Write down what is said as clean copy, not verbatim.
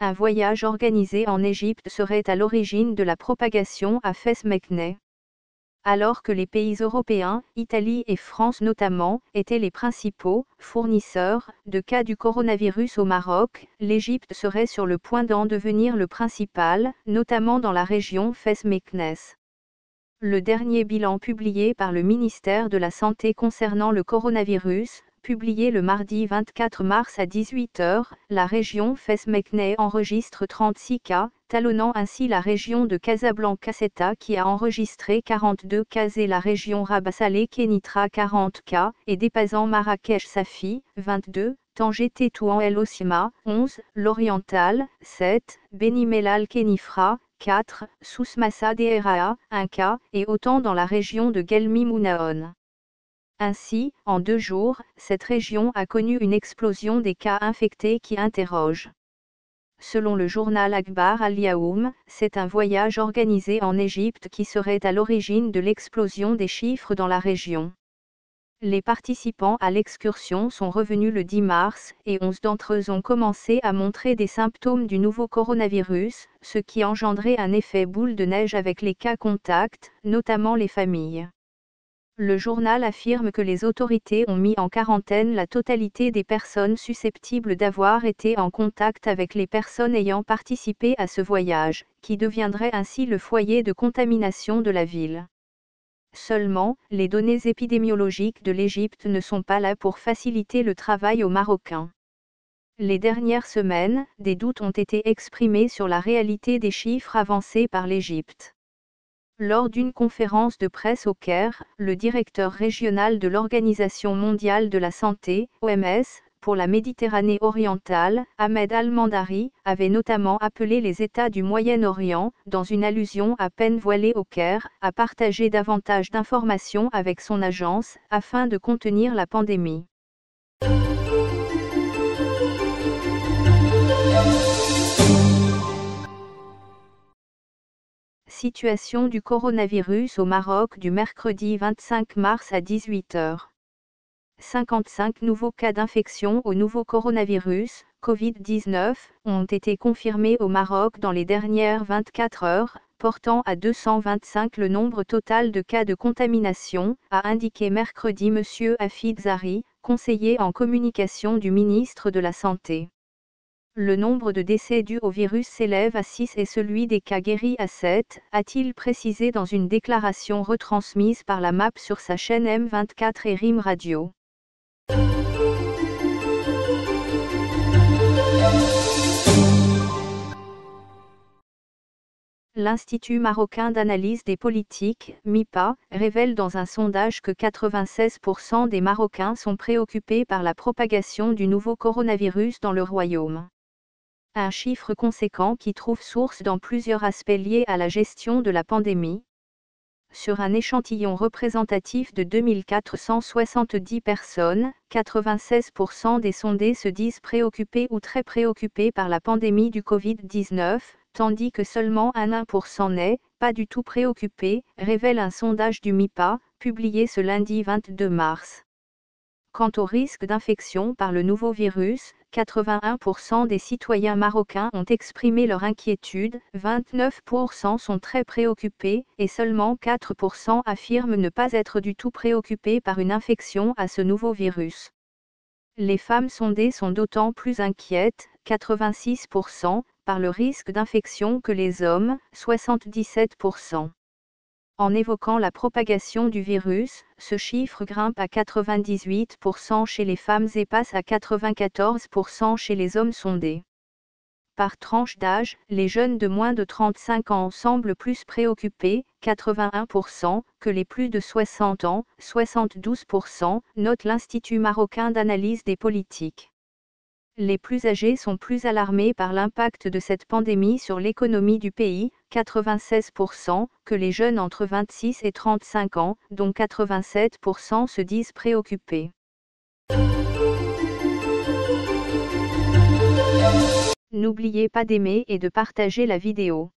Un voyage organisé en Égypte serait à l'origine de la propagation à Fès Meknès. Alors que les pays européens, Italie et France notamment, étaient les principaux fournisseurs de cas du coronavirus au Maroc, l'Égypte serait sur le point d'en devenir le principal, notamment dans la région Fès Meknès. Le dernier bilan publié par le ministère de la Santé concernant le coronavirus, publié le mardi 24 mars à 18 h, la région Fès Meknès enregistre 36 cas, talonnant ainsi la région de Casablanca-Ceuta qui a enregistré 42 cas et la région Rabat-Salé-Kénitra 40 cas, et dépassant Marrakech-Safi, 22, Tanger-Tétouan El-Osima, 11, L'Oriental, 7, Beni Mellal-Kénifra, 4, Souss-Massa Deraa, 1 cas, et autant dans la région de Guelmi-Mounaon. Ainsi, en 2 jours, cette région a connu une explosion des cas infectés qui interroge. Selon le journal Akhbar al-Yaoum, c'est un voyage organisé en Égypte qui serait à l'origine de l'explosion des chiffres dans la région. Les participants à l'excursion sont revenus le 10 mars, et 11 d'entre eux ont commencé à montrer des symptômes du nouveau coronavirus, ce qui engendrait un effet boule de neige avec les cas contacts, notamment les familles. Le journal affirme que les autorités ont mis en quarantaine la totalité des personnes susceptibles d'avoir été en contact avec les personnes ayant participé à ce voyage, qui deviendrait ainsi le foyer de contamination de la ville. Seulement, les données épidémiologiques de l'Égypte ne sont pas là pour faciliter le travail aux Marocains. Les dernières semaines, des doutes ont été exprimés sur la réalité des chiffres avancés par l'Égypte. Lors d'une conférence de presse au Caire, le directeur régional de l'Organisation mondiale de la santé, OMS, pour la Méditerranée orientale, Ahmed Al-Mandari, avait notamment appelé les États du Moyen-Orient, dans une allusion à peine voilée au Caire, à partager davantage d'informations avec son agence, afin de contenir la pandémie. Situation du coronavirus au Maroc du mercredi 25 mars à 18 h. 55 nouveaux cas d'infection au nouveau coronavirus, Covid-19, ont été confirmés au Maroc dans les dernières 24 heures, portant à 225 le nombre total de cas de contamination, a indiqué mercredi M. Hafid Zari, conseiller en communication du ministre de la Santé. Le nombre de décès dus au virus s'élève à 6 et celui des cas guéris à 7, a-t-il précisé dans une déclaration retransmise par la MAP sur sa chaîne M24 et RIM Radio. L'Institut marocain d'analyse des politiques, MIPA, révèle dans un sondage que 96% des Marocains sont préoccupés par la propagation du nouveau coronavirus dans le royaume. Un chiffre conséquent qui trouve source dans plusieurs aspects liés à la gestion de la pandémie. Sur un échantillon représentatif de 2470 personnes, 96% des sondés se disent préoccupés ou très préoccupés par la pandémie du Covid-19, tandis que seulement 1% n'est pas du tout préoccupé, révèle un sondage du MIPA, publié ce lundi 22 mars. Quant au risque d'infection par le nouveau virus, 81% des citoyens marocains ont exprimé leur inquiétude, 29% sont très préoccupés, et seulement 4% affirment ne pas être du tout préoccupés par une infection à ce nouveau virus. Les femmes sondées sont d'autant plus inquiètes, 86%, par le risque d'infection que les hommes, 77%. En évoquant la propagation du virus, ce chiffre grimpe à 98% chez les femmes et passe à 94% chez les hommes sondés. Par tranche d'âge, les jeunes de moins de 35 ans semblent plus préoccupés, 81%, que les plus de 60 ans, 72%, note l'Institut marocain d'analyse des politiques. Les plus âgés sont plus alarmés par l'impact de cette pandémie sur l'économie du pays, 96%, que les jeunes entre 26 et 35 ans, dont 87% se disent préoccupés. N'oubliez pas d'aimer et de partager la vidéo.